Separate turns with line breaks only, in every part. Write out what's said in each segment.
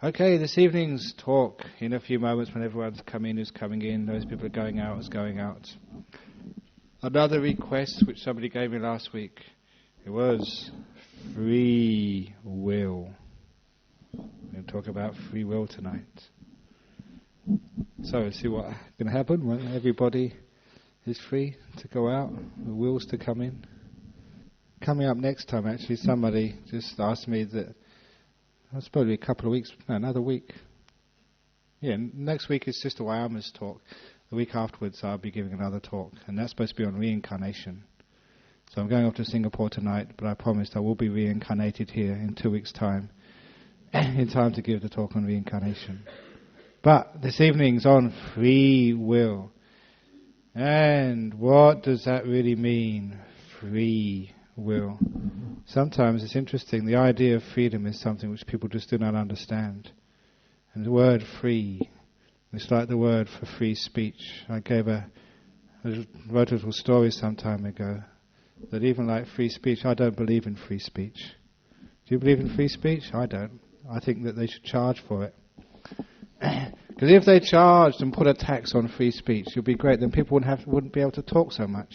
Okay, this evening's talk, in a few moments when everyone's come in who's coming in, those people are going out is going out. Another request which somebody gave me last week, it was free will. We're going to talk about free will tonight. So, see what's going to happen when everybody is free to go out, the wills to come in. Coming up next time, actually, somebody just asked me that, it's probably a couple of weeks, no, another week. Yeah, next week is Sister Wayama's talk. The week afterwards I'll be giving another talk, and that's supposed to be on reincarnation. So I'm going off to Singapore tonight, but I promised I will be reincarnated here in 2 weeks' time, in time to give the talk on reincarnation. But this evening's on free will. And what does that really mean, free will? Sometimes it's interesting, the idea of freedom is something which people just do not understand. And the word free, it's like the word for free speech. I wrote a little story some time ago, that even like free speech, I don't believe in free speech. Do you believe in free speech? I don't. I think that they should charge for it. Because if they charged and put a tax on free speech, it would be great, then people wouldn't be able to talk so much.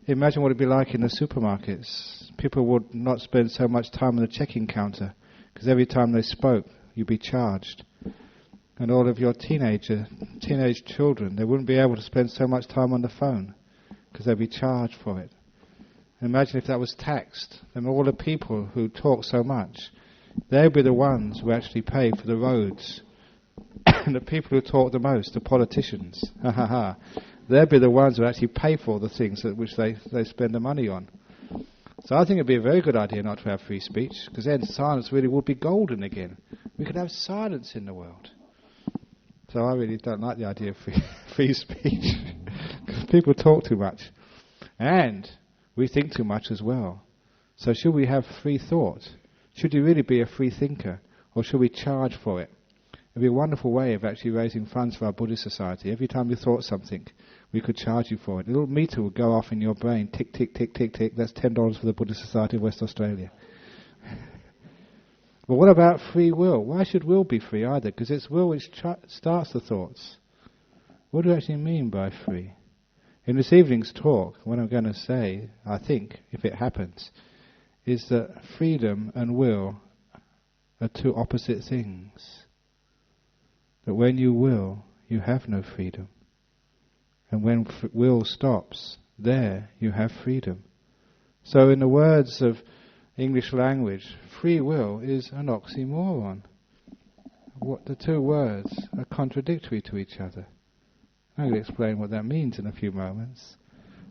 Imagine what it would be like in the supermarkets. People would not spend so much time on the checking counter, because every time they spoke, you'd be charged. And all of your teenage children, they wouldn't be able to spend so much time on the phone, because they'd be charged for it. And imagine if that was taxed, then all the people who talk so much, they'd be the ones who actually pay for the roads. And the people who talk the most, the politicians, they'd be the ones who actually pay for the things which they spend the money on. So I think it'd be a very good idea not to have free speech, because then silence really would be golden again. We could have silence in the world. So I really don't like the idea of free speech, because people talk too much. And we think too much as well. So should we have free thought? Should you really be a free thinker, or should we charge for it? It would be a wonderful way of actually raising funds for our Buddhist society. Every time you thought something, we could charge you for it. A little meter would go off in your brain, tick, tick, tick, tick, tick. That's $10 for the Buddhist Society of West Australia. But what about free will? Why should will be free either? Because it's will which starts the thoughts. What do I actually mean by free? In this evening's talk, what I'm going to say, I think, if it happens, is that freedom and will are two opposite things. That when you will, you have no freedom. And when will stops, there you have freedom. So in the words of English language, free will is an oxymoron. The two words are contradictory to each other. I'm going to explain what that means in a few moments.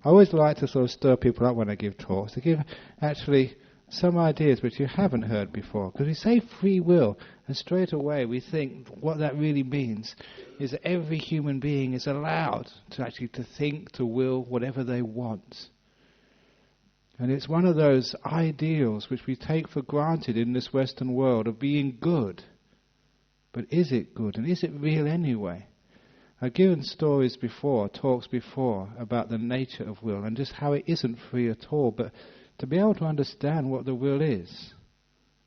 I always like to sort of stir people up when I give talks, to give actually some ideas which you haven't heard before. Because we say free will, and straight away we think what that really means is that every human being is allowed to think, to will whatever they want. And it's one of those ideals which we take for granted in this Western world of being good. But is it good? And is it real anyway? I've given stories before, talks before, about the nature of will and just how it isn't free at all. But to be able to understand what the will is,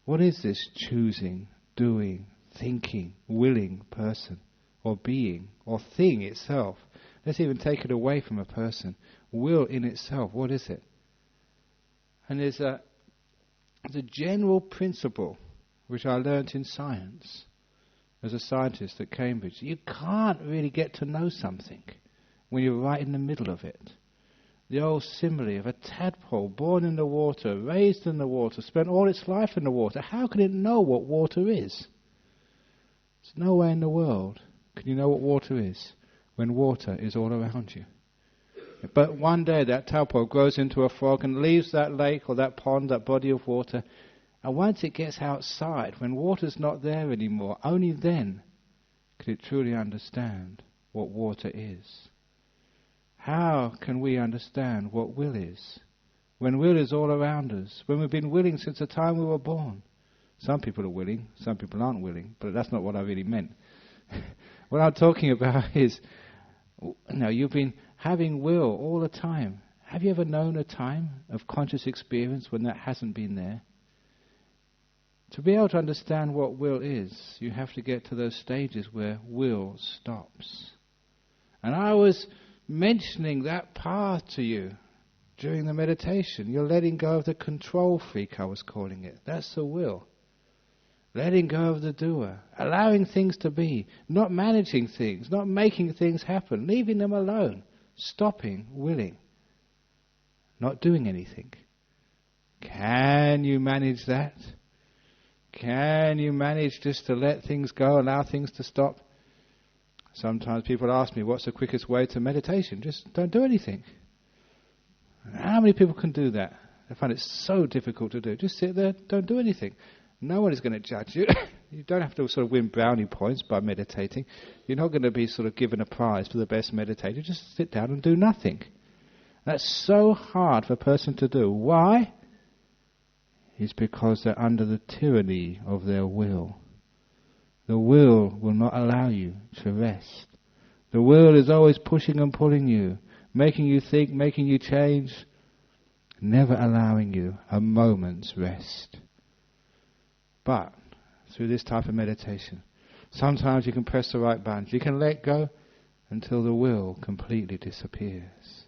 what is this choosing, doing, thinking, willing person, or being, or thing itself? Let's even take it away from a person. Will in itself, what is it? And there's a general principle which I learnt in science as a scientist at Cambridge. You can't really get to know something when you're right in the middle of it. The old simile of a tadpole born in the water, raised in the water, spent all its life in the water. How can it know what water is? There's no way in the world can you know what water is when water is all around you. But one day that tadpole grows into a frog and leaves that lake or that pond, that body of water, and once it gets outside, when water's not there anymore, only then can it truly understand what water is. How can we understand what will is, when will is all around us, when we've been willing since the time we were born? Some people are willing, some people aren't willing, but that's not what I really meant. What I'm talking about is, you've been having will all the time. Have you ever known a time of conscious experience when that hasn't been there? To be able to understand what will is, you have to get to those stages where will stops. And I was mentioning that path to you during the meditation. You're letting go of the control freak, I was calling it. That's the will. Letting go of the doer. Allowing things to be. Not managing things. Not making things happen. Leaving them alone. Stopping, willing. Not doing anything. Can you manage that? Can you manage just to let things go, allow things to stop? Sometimes people ask me, what's the quickest way to meditation? Just don't do anything. How many people can do that? I find it so difficult to do. Just sit there, don't do anything. No one is going to judge you. You don't have to sort of win brownie points by meditating. You're not going to be sort of given a prize for the best meditator. Just sit down and do nothing. That's so hard for a person to do. Why? It's because they're under the tyranny of their will. The will not allow you to rest. The will is always pushing and pulling you, making you think, making you change, never allowing you a moment's rest. But through this type of meditation, sometimes you can press the right buttons. You can let go until the will completely disappears.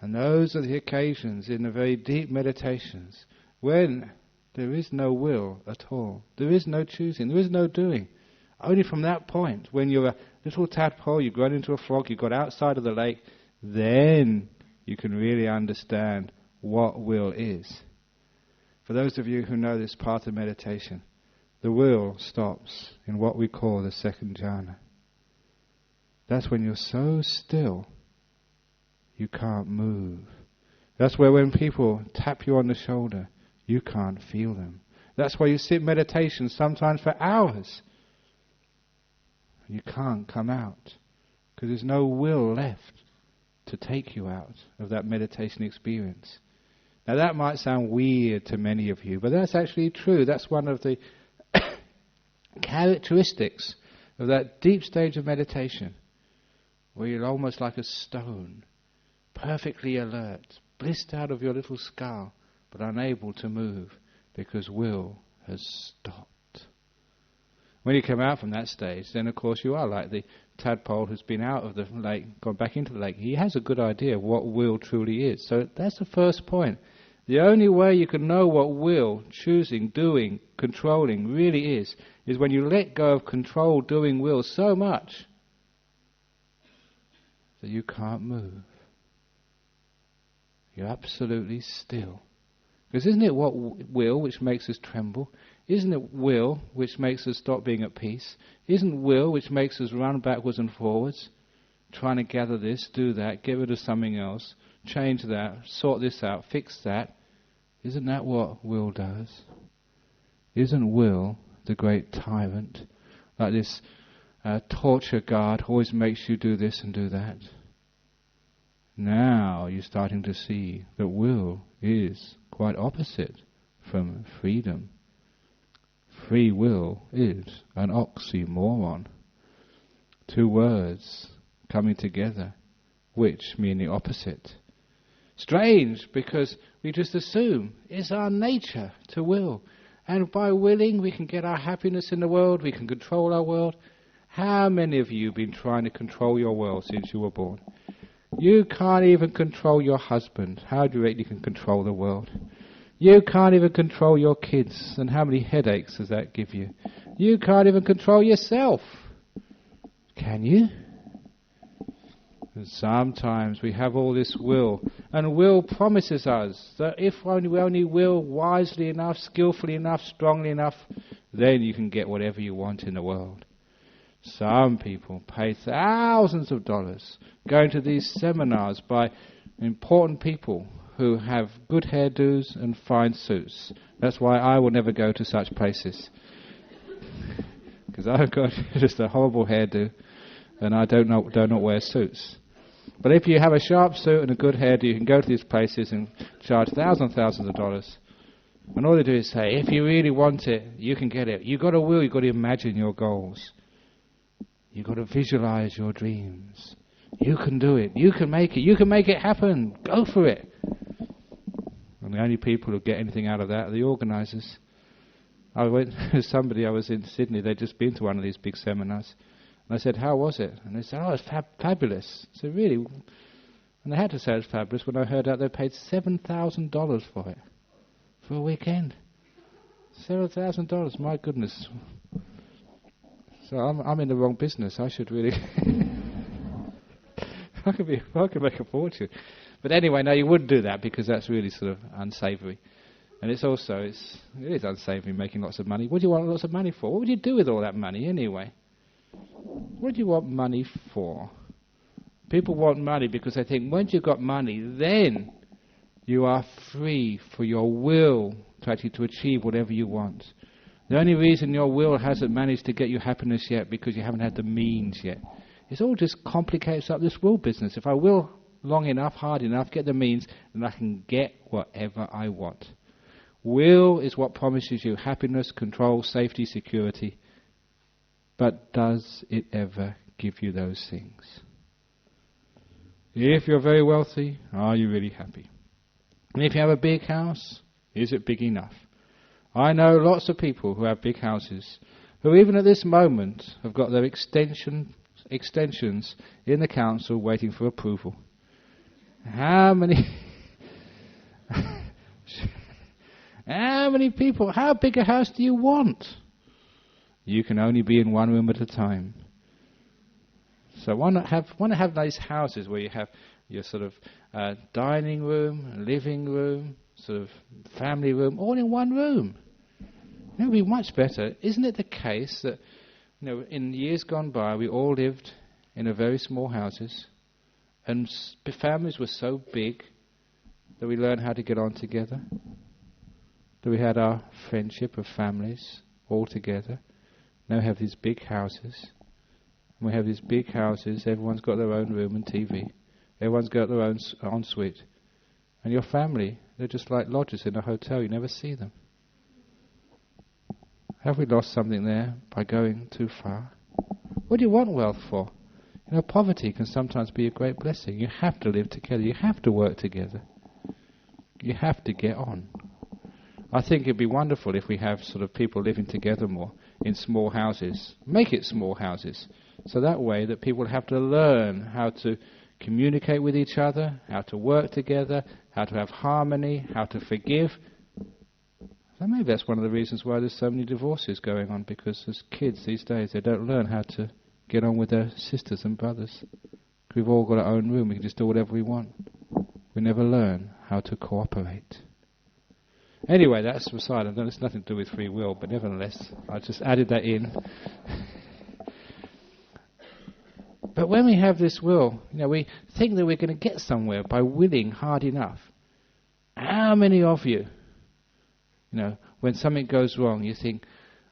And those are the occasions in the very deep meditations when there is no will at all. There is no choosing. There is no doing. Only from that point, when you're a little tadpole, you've grown into a frog, you've got outside of the lake, then you can really understand what will is. For those of you who know this part of meditation, the will stops in what we call the second jhana. That's when you're so still, you can't move. That's where when people tap you on the shoulder, you can't feel them. That's why you sit in meditation sometimes for hours. You can't come out because there's no will left to take you out of that meditation experience. Now that might sound weird to many of you, but that's actually true. That's one of the characteristics of that deep stage of meditation, where you're almost like a stone, perfectly alert, blissed out of your little skull, but unable to move because will has stopped. When you come out from that stage, then of course you are like the tadpole who's been out of the lake, gone back into the lake. He has a good idea of what will truly is. So that's the first point. The only way you can know what will, choosing, doing, controlling really is when you let go of control, doing, will so much that you can't move. You're absolutely still. Because isn't it what will which makes us tremble? Isn't it will which makes us stop being at peace? Isn't will which makes us run backwards and forwards, trying to gather this, do that, get rid of something else, change that, sort this out, fix that? Isn't that what will does? Isn't will the great tyrant? Like this torture guard always makes you do this and do that. Now you're starting to see that will is quite opposite from freedom. Free will is an oxymoron. Two words coming together, which mean the opposite. Strange, because we just assume it's our nature to will. And by willing, we can get our happiness in the world, we can control our world. How many of you have been trying to control your world since you were born? You can't even control your husband. How do you reckon you can control the world? You can't even control your kids. And how many headaches does that give you? You can't even control yourself. Can you? And sometimes we have all this will. And will promises us that if we only will wisely enough, skillfully enough, strongly enough, then you can get whatever you want in the world. Some people pay thousands of dollars going to these seminars by important people who have good hairdos and fine suits. That's why I will never go to such places. Because I've got just a horrible hairdo and I do not wear suits. But if you have a sharp suit and a good hairdo, you can go to these places and charge thousands of dollars. And all they do is say, if you really want it, you can get it. You've got to will, you've got to imagine your goals. You've got to visualize your dreams. You can do it. You can make it. You can make it happen. Go for it. And the only people who get anything out of that are the organizers. I went with somebody, I was in Sydney, they'd just been to one of these big seminars. And I said, how was it? And they said, oh, it's fabulous. I said, really? And they had to say it was fabulous when I heard out they paid $7,000 for it. For a weekend. $7,000, my goodness. So I'm in the wrong business. I should really... I could make a fortune. But anyway, no, you wouldn't do that because that's really sort of unsavoury. And it is unsavoury making lots of money. What do you want lots of money for? What would you do with all that money anyway? What do you want money for? People want money because they think once you've got money, then you are free for your will to achieve whatever you want. The only reason your will hasn't managed to get you happiness yet because you haven't had the means yet. It's all just complicates up this will business. If I will long enough, hard enough, get the means, then I can get whatever I want. Will is what promises you happiness, control, safety, security. But does it ever give you those things? If you're very wealthy, are you really happy? And if you have a big house, is it big enough? I know lots of people who have big houses who even at this moment have got their extensions in the council waiting for approval. How many people, how big a house do you want? You can only be in one room at a time. So why not have nice houses where you have your sort of dining room, living room, sort of family room, all in one room? It would be much better. Isn't it the case that, in years gone by, we all lived in a very small houses, and families were so big that we learned how to get on together, that we had our friendship of families all together. Now we have these big houses. And we have these big houses, everyone's got their own room and TV. Everyone's got their own ensuite. And your family, they're just like lodgers in a hotel, you never see them. Have we lost something there by going too far? What do you want wealth for? Poverty can sometimes be a great blessing. You have to live together. You have to work together. You have to get on. I think it'd be wonderful if we have sort of people living together more in small houses. Make it small houses. So that way that people have to learn how to communicate with each other, how to work together, how to have harmony, how to forgive. So maybe that's one of the reasons why there's so many divorces going on, because as kids these days they don't learn how to get on with their sisters and brothers. We've all got our own room, we can just do whatever we want. We never learn how to cooperate. Anyway, that's aside. It's nothing to do with free will, but nevertheless, I just added that in. But when we have this will, we think that we're going to get somewhere by willing hard enough. How many of you, when something goes wrong, you think,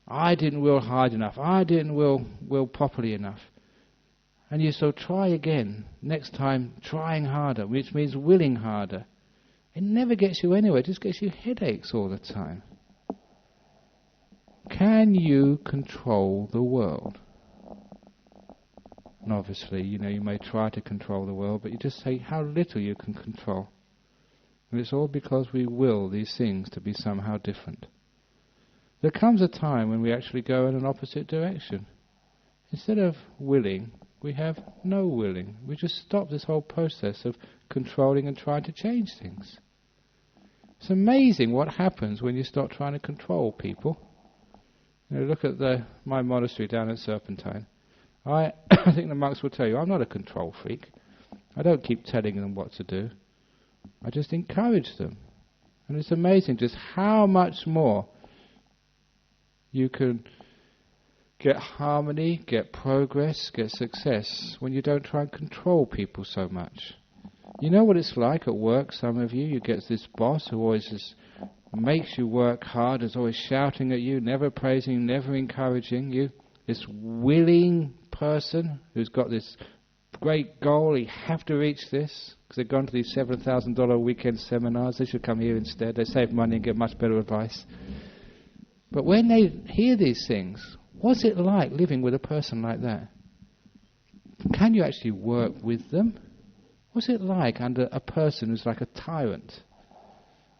I didn't will hard enough, I didn't will properly enough. And you so try again, next time trying harder, which means willing harder. It never gets you anywhere, it just gets you headaches all the time. Can you control the world? And obviously, you may try to control the world, but you just say how little you can control. And it's all because we will these things to be somehow different. There comes a time when we actually go in an opposite direction. Instead of willing, we have no willing. We just stop this whole process of controlling and trying to change things. It's amazing what happens when you start trying to control people. Look at my monastery down at Serpentine. I think the monks will tell you, I'm not a control freak. I don't keep telling them what to do. I just encourage them. And it's amazing just how much more you can get harmony, get progress, get success when you don't try and control people so much. You know what it's like at work, some of you get this boss who always just makes you work hard, is always shouting at you, never praising, never encouraging you. This willing person who's got this great goal, you have to reach this, because they've gone to these $7,000 weekend seminars, they should come here instead, they save money and get much better advice. But when they hear these things, what's it like living with a person like that? Can you actually work with them? What's it like under a person who's like a tyrant?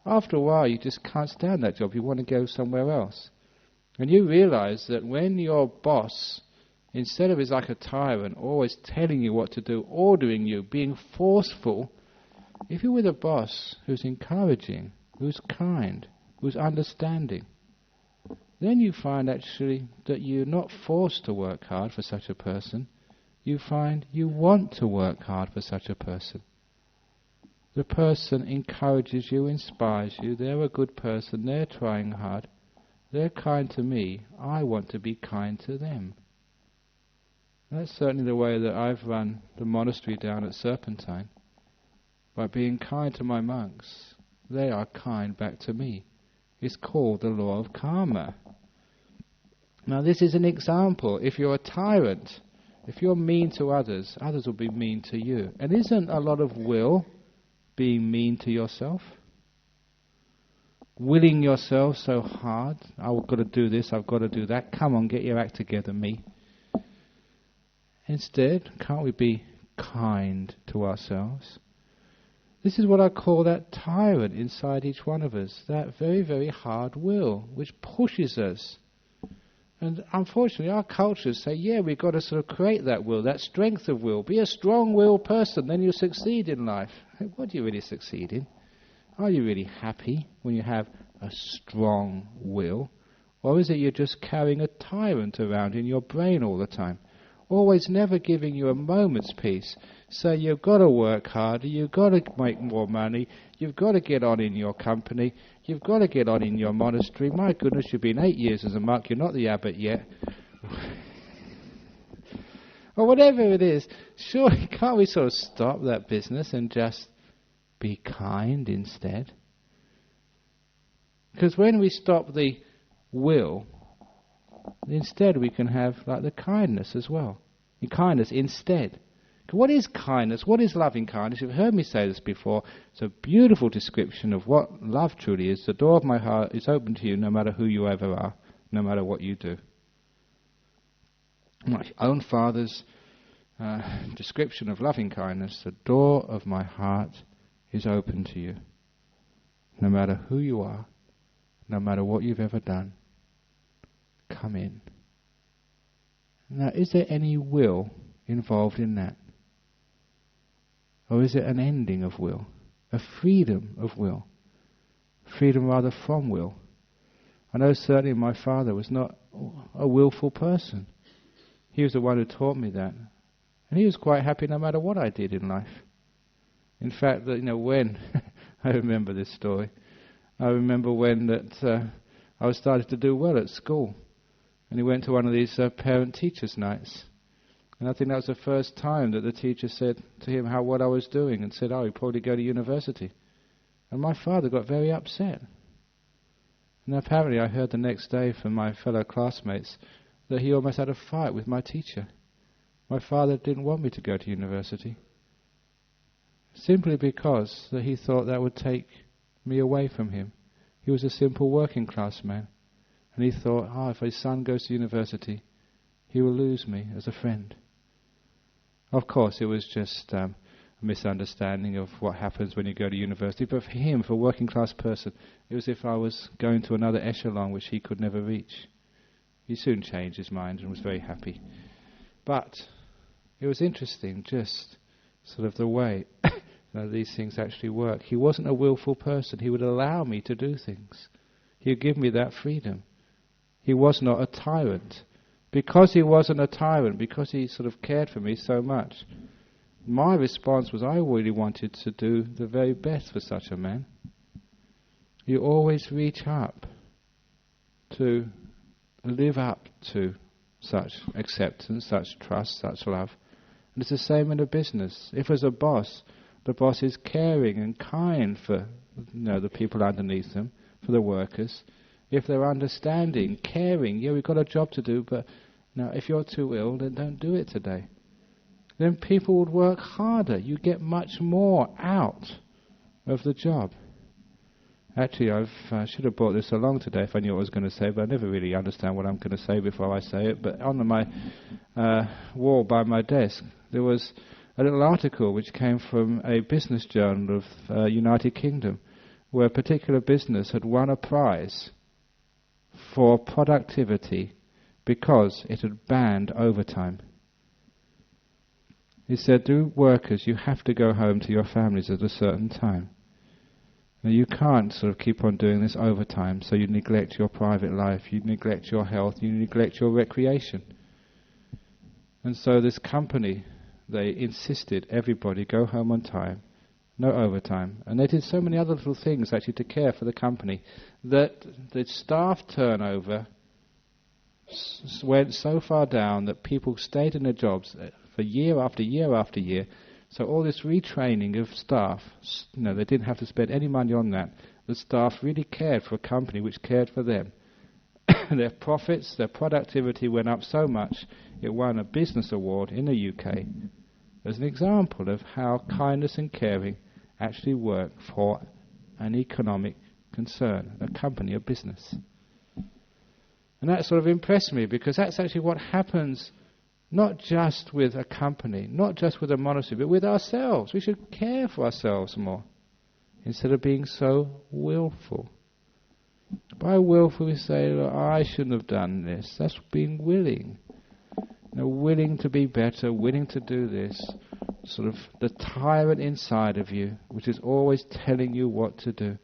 After a while, you just can't stand that job. You want to go somewhere else. And you realize that when your boss, instead of is like a tyrant, always telling you what to do, ordering you, being forceful, if you're with a boss who's encouraging, who's kind, who's understanding, then you find actually that you're not forced to work hard for such a person. You find you want to work hard for such a person. The person encourages you, inspires you, they're a good person, they're trying hard, they're kind to me, I want to be kind to them. That's certainly the way that I've run the monastery down at Serpentine. By being kind to my monks, they are kind back to me. It's called the law of karma. Now this is an example. If you're a tyrant, if you're mean to others, others will be mean to you. And isn't a lot of will being mean to yourself? Willing yourself so hard, I've got to do this, I've got to do that, come on, get your act together, me. Instead, can't we be kind to ourselves? This is what I call that tyrant inside each one of us, that very, very hard will, which pushes us. And unfortunately, our cultures say, yeah, we've got to sort of create that will, that strength of will. Be a strong-willed person, then you'll succeed in life. What do you really succeed in? Are you really happy when you have a strong will? Or is it you're just carrying a tyrant around in your brain all the time? Always never giving you a moment's peace. So you've got to work harder, you've got to make more money, you've got to get on in your company, you've got to get on in your monastery. My goodness, you've been 8 years as a monk, you're not the abbot yet. Or whatever it is, surely can't we sort of stop that business and just be kind instead? Because when we stop the will, instead we can have like the kindness as well. In kindness instead. What is kindness? What is loving kindness? You've heard me say this before. It's a beautiful description of what love truly is. The door of my heart is open to you no matter who you ever are, no matter what you do. My own father's description of loving kindness, the door of my heart is open to you. No matter who you are, no matter what you've ever done, come in. Now, is there any will involved in that? Or is it an ending of will? A freedom of will? Freedom rather from will? I know certainly my father was not a willful person. He was the one who taught me that. And he was quite happy no matter what I did in life. In fact, when I remember this story, I remember when I was starting to do well at school. And he went to one of these parent-teachers' nights. And I think that was the first time that the teacher said to him what I was doing and said, oh, you probably go to university. And my father got very upset. And apparently I heard the next day from my fellow classmates that he almost had a fight with my teacher. My father didn't want me to go to university. Simply because that he thought that would take me away from him. He was a simple working class man. And he thought, if his son goes to university, he will lose me as a friend. Of course, it was just a misunderstanding of what happens when you go to university. But for him, for a working class person, it was as if I was going to another echelon which he could never reach. He soon changed his mind and was very happy. But it was interesting, just sort of the way these things actually work. He wasn't a willful person. He would allow me to do things. He would give me that freedom. He was not a tyrant. Because he wasn't a tyrant, because he sort of cared for me so much, my response was I really wanted to do the very best for such a man. You always reach up to live up to such acceptance, such trust, such love. And it's the same in a business. If as a boss, the boss is caring and kind for the people underneath them, for the workers. If they're understanding, caring, yeah, we've got a job to do, but now if you're too ill, then don't do it today. Then people would work harder. You get much more out of the job. Actually, I should have brought this along today if I knew what I was going to say, but I never really understand what I'm going to say before I say it. But on my wall by my desk, there was a little article which came from a business journal of United Kingdom, where a particular business had won a prize for productivity because it had banned overtime. He said, to workers, you have to go home to your families at a certain time. Now, you can't sort of keep on doing this overtime, so you neglect your private life, you neglect your health, you neglect your recreation. And so this company, they insisted everybody go home on time, no overtime. And they did so many other little things actually to care for the company that the staff turnover went so far down that people stayed in their jobs for year after year after year. So all this retraining of staff, they didn't have to spend any money on that. The staff really cared for a company which cared for them. Their profits, their productivity went up so much, it won a business award in the UK as an example of how kindness and caring actually work for an economic concern, a company, a business. And that sort of impressed me, because that's actually what happens not just with a company, not just with a monastery, but with ourselves. We should care for ourselves more instead of being so willful. By willful we say, I shouldn't have done this. That's being willing. Willing to be better, willing to do this. Sort of the tyrant inside of you, which is always telling you what to do.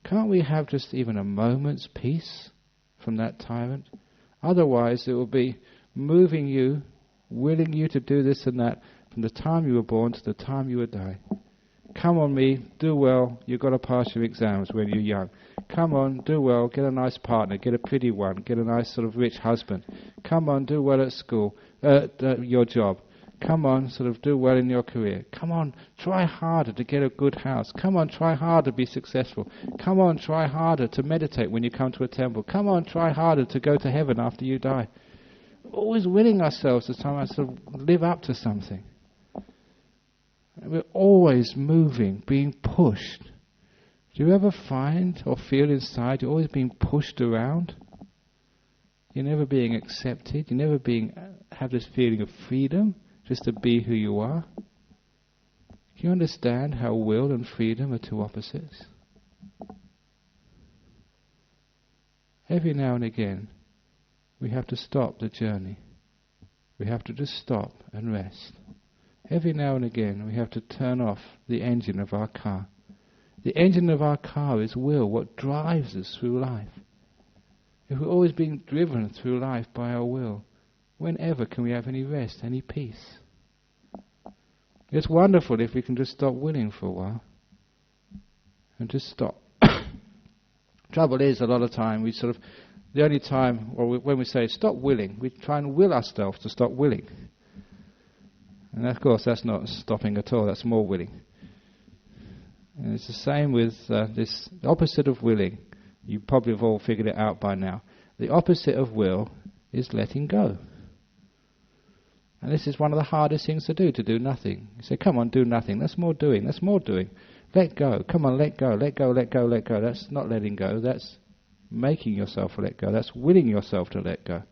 Can't we have just even a moment's peace from that tyrant? Otherwise it will be moving you, willing you to do this and that from the time you were born to the time you would die. Come on, me, do well, you've got to pass your exams when you're young. Come on, do well, get a nice partner, get a pretty one, get a nice sort of rich husband. Come on, do well at school, your job. Come on, sort of do well in your career. Come on, try harder to get a good house. Come on, try harder to be successful. Come on, try harder to meditate when you come to a temple. Come on, try harder to go to heaven after you die. Always willing ourselves to somehow sort of live up to something. We're always moving, being pushed. Do you ever find or feel inside you're always being pushed around? You're never being accepted. You're never have this feeling of freedom, just to be who you are. Do you understand how will and freedom are two opposites? Every now and again, we have to stop the journey. We have to just stop and rest. Every now and again, we have to turn off the engine of our car. The engine of our car is will, what drives us through life. If we're always being driven through life by our will, whenever can we have any rest, any peace? It's wonderful if we can just stop willing for a while and just stop. Trouble is, a lot of time we sort of, the only time, or when we say stop willing, we try and will ourselves to stop willing. And of course that's not stopping at all, that's more willing. And it's the same with this opposite of willing. You probably have all figured it out by now. The opposite of will is letting go. And this is one of the hardest things to do nothing. You say, come on, do nothing. That's more doing, that's more doing. Let go, come on, let go, let go, let go, let go. That's not letting go, that's making yourself let go. That's willing yourself to let go.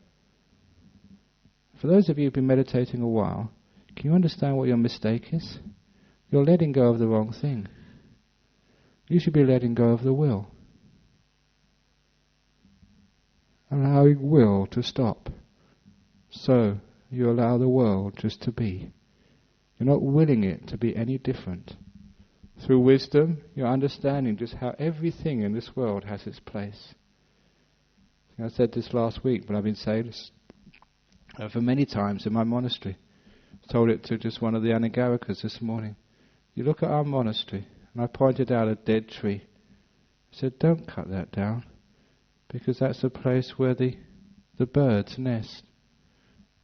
For those of you who've been meditating a while, can you understand what your mistake is? You're letting go of the wrong thing. You should be letting go of the will. Allowing will to stop. So you allow the world just to be. You're not willing it to be any different. Through wisdom, you're understanding just how everything in this world has its place. I said this last week, but I've been saying this for many times in my monastery. I told it to just one of the Anagarikas this morning. You look at our monastery, and I pointed out a dead tree. I said, don't cut that down, because that's the place where the birds nest.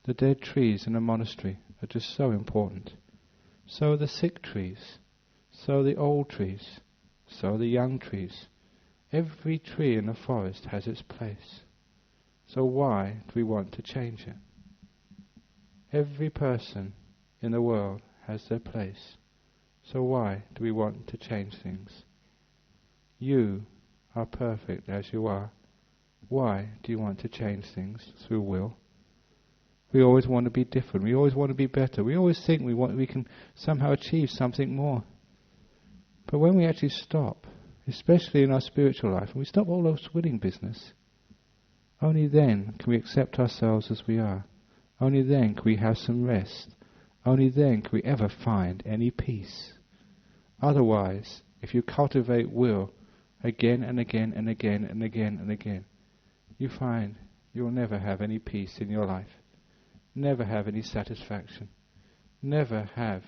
The dead trees in a monastery are just so important. So are the sick trees. So are the old trees. So are the young trees. Every tree in the forest has its place. So why do we want to change it? Every person in the world has their place. So why do we want to change things? You are perfect as you are. Why do you want to change things through will? We always want to be different. We always want to be better. We always think we can somehow achieve something more. But when we actually stop, especially in our spiritual life, and we stop all those willing business, Only then can we accept ourselves as we are. Only then can we have some rest. Only then can we ever find any peace. Otherwise, if you cultivate will again and again and again and again and again, you find you will never have any peace in your life, never have any satisfaction, never have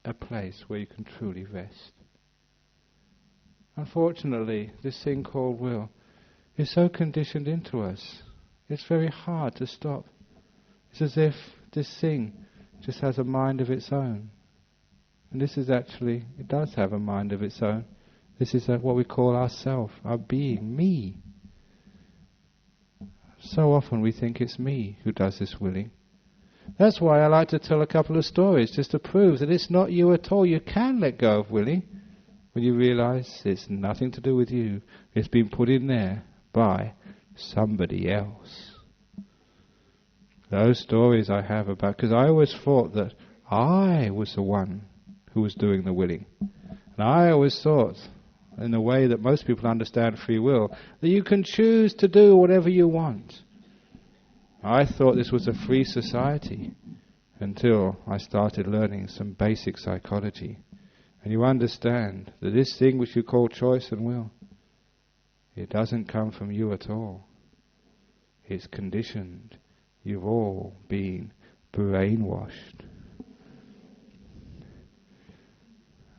a place where you can truly rest. Unfortunately, this thing called will is so conditioned into us, it's very hard to stop. It's as if this thing just has a mind of its own. And this is actually, it does have a mind of its own. This is what we call ourself, our being, me. So often we think it's me who does this willing. That's why I like to tell a couple of stories, just to prove that it's not you at all. You can let go of willing when you realize it's nothing to do with you. It's been put in there by somebody else. Those stories I have about, because I always thought that I was the one who was doing the willing. And I always thought, in the way that most people understand free will, that you can choose to do whatever you want. I thought this was a free society until I started learning some basic psychology. And you understand that this thing which you call choice and will, it doesn't come from you at all. It's conditioned. You've all been brainwashed.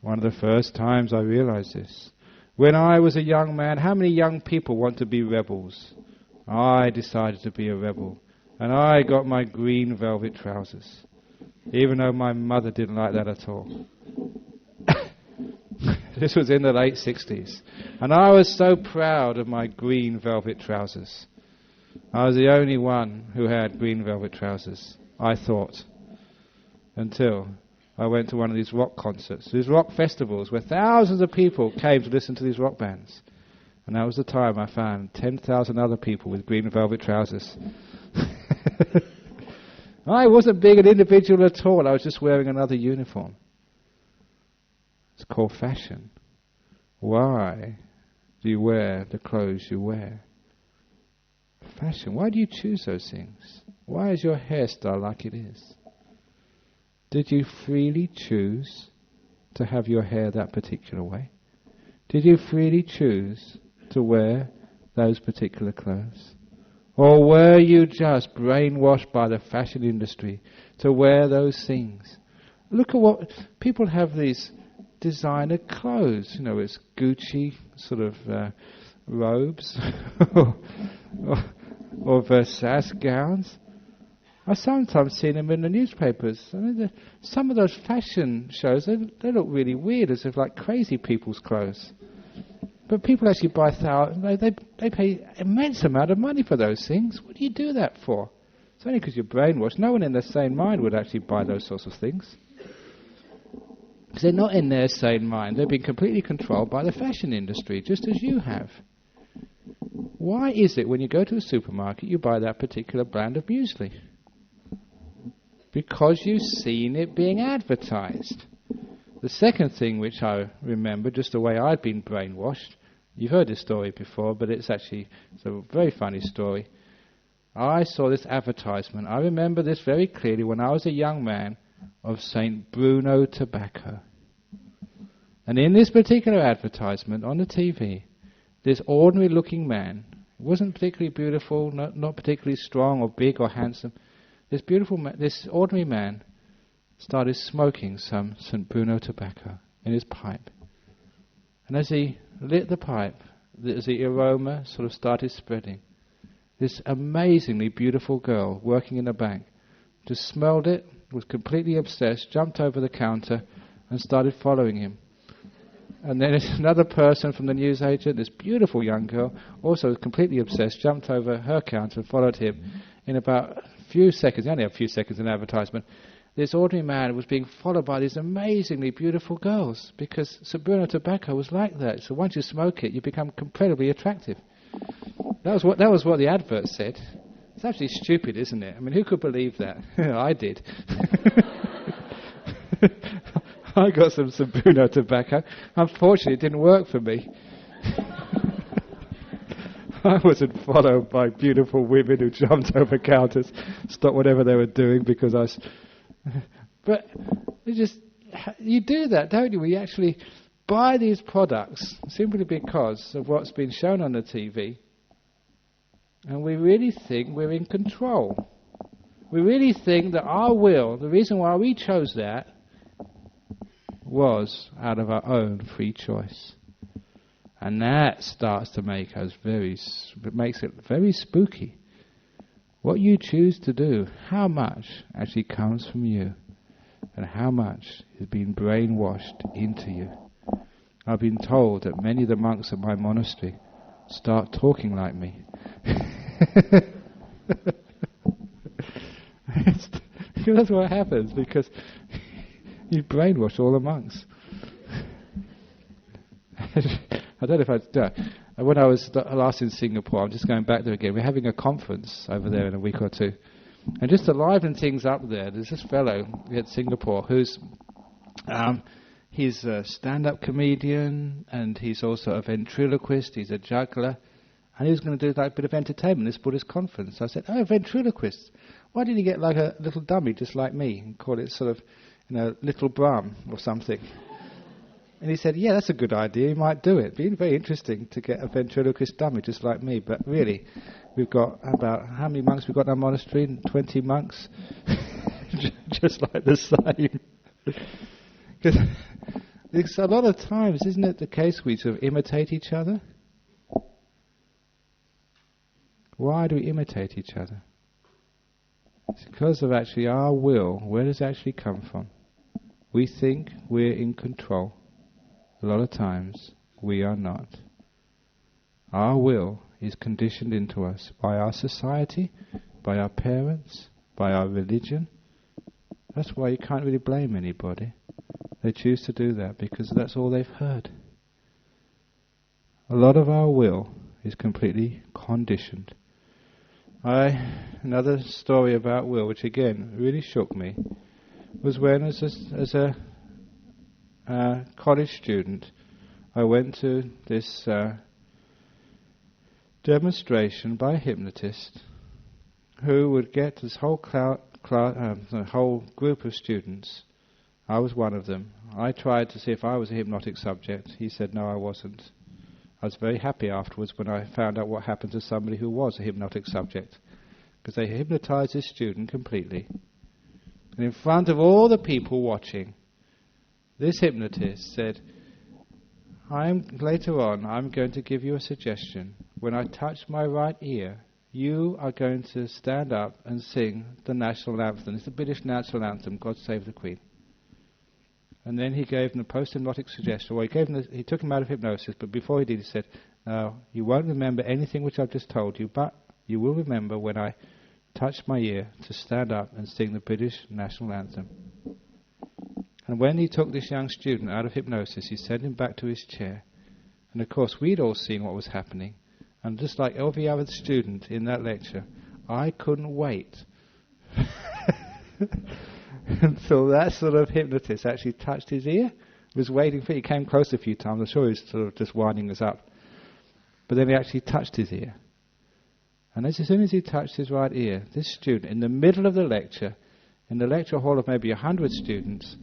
One of the first times I realized this, when I was a young man, how many young people want to be rebels? I decided to be a rebel. And I got my green velvet trousers, even though my mother didn't like that at all. This was in the late 60s. And I was so proud of my green velvet trousers. I was the only one who had green velvet trousers, I thought, until I went to one of these rock concerts, these rock festivals where thousands of people came to listen to these rock bands. And that was the time I found 10,000 other people with green velvet trousers. I wasn't being an individual at all. I was just wearing another uniform. It's called fashion. Why do you wear the clothes you wear? Fashion. Why do you choose those things? Why is your hairstyle like it is? Did you freely choose to have your hair that particular way? Did you freely choose to wear those particular clothes? Or were you just brainwashed by the fashion industry to wear those things? Look at what people have, these designer clothes. You know, it's Gucci sort of robes or Versace gowns. I sometimes see them in the newspapers. I mean, some of those fashion shows, they look really weird, as if like crazy people's clothes. But people actually buy they pay immense amount of money for those things. What do you do that for? It's only because you're brainwashed. No one in their sane mind would actually buy those sorts of things. Because they're not in their sane mind. They've been completely controlled by the fashion industry, just as you have. Why is it when you go to a supermarket you buy that particular brand of muesli? Because you've seen it being advertised. The second thing which I remember, just the way I'd been brainwashed, you've heard this story before, but it's a very funny story. I saw this advertisement. I remember this very clearly when I was a young man, of St. Bruno tobacco. And in this particular advertisement on the TV, this ordinary looking man, wasn't particularly beautiful, not particularly strong or big or handsome, this ordinary man started smoking some St. Bruno tobacco in his pipe. And as he lit the pipe, as the aroma sort of started spreading, this amazingly beautiful girl working in the bank just smelled it, was completely obsessed, jumped over the counter and started following him. And then another person from the newsagent, this beautiful young girl, also completely obsessed, jumped over her counter and followed him. In about a few seconds, only a few seconds in advertisement, this ordinary man was being followed by these amazingly beautiful girls, because St. Bruno tobacco was like that. So once you smoke it, you become incredibly attractive. That was what the advert said. It's actually stupid, isn't it? I mean, who could believe that? I did. I got some St. Bruno tobacco. Unfortunately, it didn't work for me. I wasn't followed by beautiful women who jumped over counters, stopped whatever they were doing because I was... But you do that, don't you? We actually buy these products simply because of what's been shown on the TV, and we really think we're in control. We really think that our will, the reason why we chose that, was out of our own free choice. And that starts to make us makes it very spooky. What you choose to do, how much actually comes from you, and how much is being brainwashed into you. I've been told that many of the monks at my monastery start talking like me. That's what happens, because you brainwash all the monks. I don't know if I'd do it. When I was last in Singapore, I'm just going back there again. We're having a conference over there in a week or two. And just to liven things up there's this fellow at Singapore who's... he's a stand-up comedian, and he's also a ventriloquist, he's a juggler, and he was going to do like a bit of entertainment at this Buddhist conference. I said, oh, ventriloquist, why didn't you get like a little dummy just like me and call it sort of, Little Brahm or something? And he said, yeah, that's a good idea, you might do it. It'd be very interesting to get a ventriloquist dummy just like me, but really, we've got about, how many monks we've got in our monastery? 20 monks? Just like the same. Because a lot of times, isn't it the case we sort of imitate each other? Why do we imitate each other? It's because of actually our will. Where does it actually come from? We think we're in control. A lot of times, we are not. Our will is conditioned into us by our society, by our parents, by our religion. That's why you can't really blame anybody. They choose to do that because that's all they've heard. A lot of our will is completely conditioned. Another story about will, which again really shook me, was when as a college student, I went to this demonstration by a hypnotist who would get this whole whole group of students. I was one of them. I tried to see if I was a hypnotic subject. He said no, I wasn't. I was very happy afterwards when I found out what happened to somebody who was a hypnotic subject, because they hypnotized this student completely. And in front of all the people watching, this hypnotist said, later on, I'm going to give you a suggestion. When I touch my right ear, you are going to stand up and sing the national anthem. It's the British national anthem, God Save the Queen. And then he gave them a post-hypnotic suggestion. Well, he took him out of hypnosis, but before he did, he said, now, you won't remember anything which I've just told you, but you will remember when I touch my ear to stand up and sing the British national anthem. And when he took this young student out of hypnosis, he sent him back to his chair. And of course, we'd all seen what was happening. And just like every other student in that lecture, I couldn't wait until that sort of hypnotist actually touched his ear. Was waiting for it. He came close a few times. I'm sure he was sort of just winding us up. But then he actually touched his ear. And as soon as he touched his right ear, this student, in the middle of the lecture, in the lecture hall of maybe 100 students,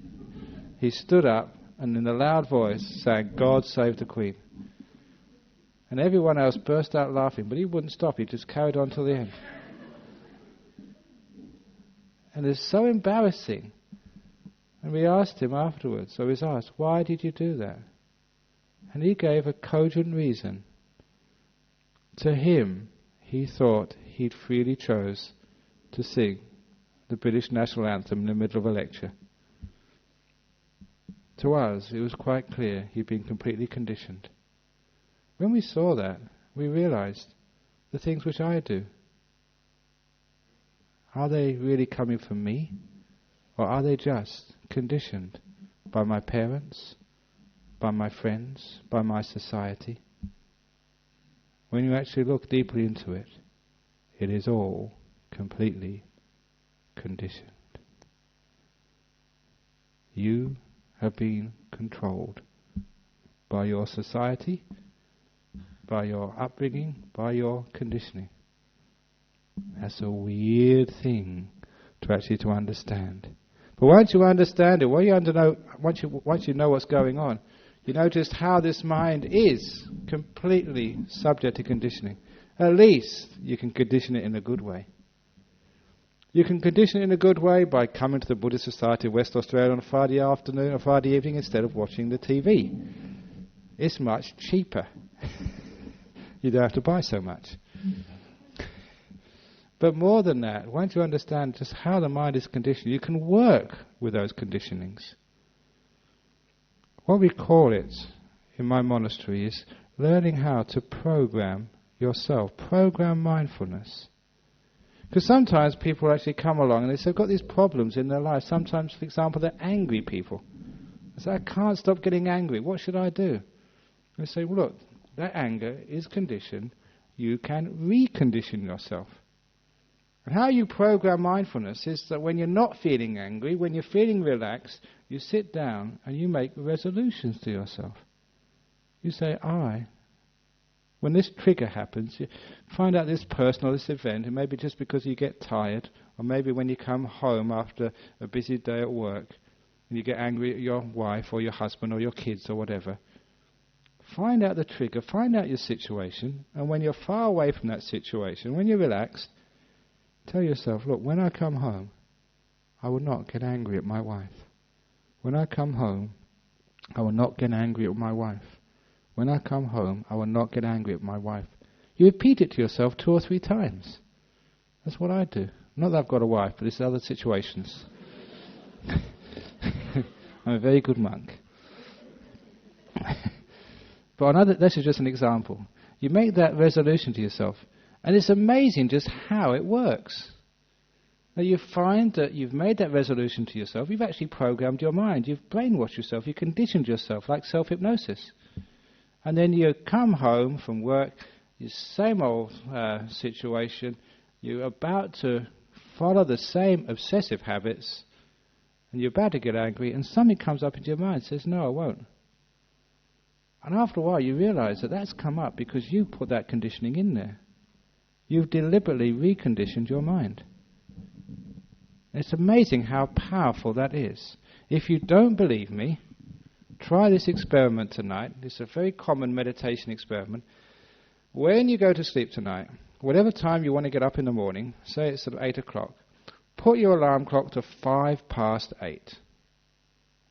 he stood up and in a loud voice sang, God Save the Queen. And everyone else burst out laughing, but he wouldn't stop. He just carried on till the end. And it's so embarrassing. And we asked him afterwards, so he was asked, why did you do that? And he gave a cogent reason. To him, he thought he'd freely chose to sing the British national anthem in the middle of a lecture. To us, it was quite clear he'd been completely conditioned. When we saw that, we realized the things which I do, are they really coming from me? Or are they just conditioned by my parents, by my friends, by my society? When you actually look deeply into it, it is all completely conditioned. You have been controlled by your society, by your upbringing, by your conditioning. That's a weird thing to understand. But once you understand it, once you know what's going on, you notice how this mind is completely subject to conditioning. At least you can condition it in a good way. You can condition it in a good way by coming to the Buddhist Society of West Australia on a Friday afternoon or Friday evening instead of watching the TV. It's much cheaper. You don't have to buy so much. But more than that, once you understand just how the mind is conditioned, you can work with those conditionings. What we call it in my monastery is learning how to program yourself, program mindfulness. Because sometimes people actually come along and they say, I've got these problems in their life. Sometimes, for example, they're angry people. They say, I can't stop getting angry. What should I do? They say, well, look, that anger is conditioned. You can recondition yourself. And how you program mindfulness is that when you're not feeling angry, when you're feeling relaxed, you sit down and you make resolutions to yourself. You say, when this trigger happens, you find out this person or this event, and maybe just because you get tired, or maybe when you come home after a busy day at work, and you get angry at your wife or your husband or your kids or whatever. Find out the trigger, find out your situation, and when you're far away from that situation, when you're relaxed, tell yourself, look, when I come home, I will not get angry at my wife. When I come home, I will not get angry at my wife. When I come home, I will not get angry at my wife. You repeat it to yourself 2 or 3 times. That's what I do. Not that I've got a wife, but it's other situations. I'm a very good monk. But this is just an example. You make that resolution to yourself, and it's amazing just how it works. Now you find that you've made that resolution to yourself, you've actually programmed your mind, you've brainwashed yourself, you've conditioned yourself like self-hypnosis. And then you come home from work, your same old situation, you're about to follow the same obsessive habits, and you're about to get angry, and something comes up into your mind and says, no, I won't. And after a while you realize that that's come up because you put that conditioning in there. You've deliberately reconditioned your mind. It's amazing how powerful that is. If you don't believe me, try this experiment tonight. It's a very common meditation experiment. When you go to sleep tonight, whatever time you want to get up in the morning, say it's at 8 o'clock, put your alarm clock to 8:05,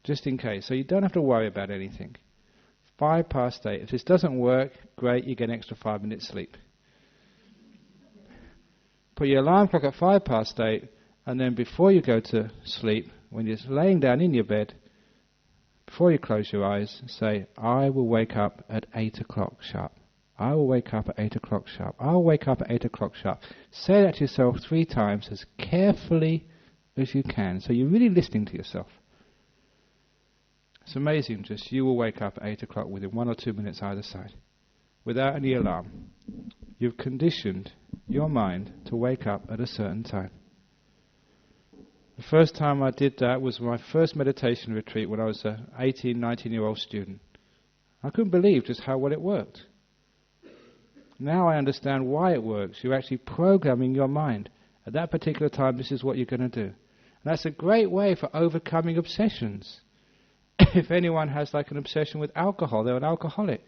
just in case, so you don't have to worry about anything. 8:05. If this doesn't work, great, you get an extra 5 minutes sleep. Put your alarm clock at 8:05, and then before you go to sleep, when you're laying down in your bed, before you close your eyes, say, I will wake up at 8 o'clock sharp. I will wake up at 8 o'clock sharp. I will wake up at 8 o'clock sharp. Say that to yourself 3 times as carefully as you can. So you're really listening to yourself. It's amazing, just you will wake up at 8 o'clock within 1 or 2 minutes either side, without any alarm. You've conditioned your mind to wake up at a certain time. The first time I did that was my first meditation retreat when I was an 18, 19-year-old student. I couldn't believe just how well it worked. Now I understand why it works. You're actually programming your mind. At that particular time, this is what you're going to do. And that's a great way for overcoming obsessions. If anyone has like an obsession with alcohol, they're an alcoholic.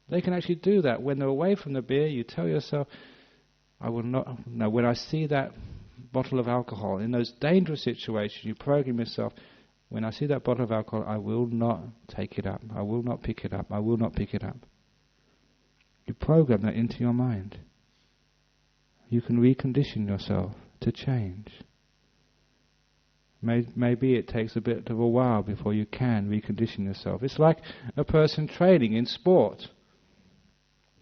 They can actually do that. When they're away from the beer, you tell yourself, I will not, no, when I see that bottle of alcohol, in those dangerous situations, you program yourself, when I see that bottle of alcohol, I will not take it up. I will not pick it up. I will not pick it up. You program that into your mind. You can recondition yourself to change. Maybe it takes a bit of a while before you can recondition yourself. It's like a person training in sport.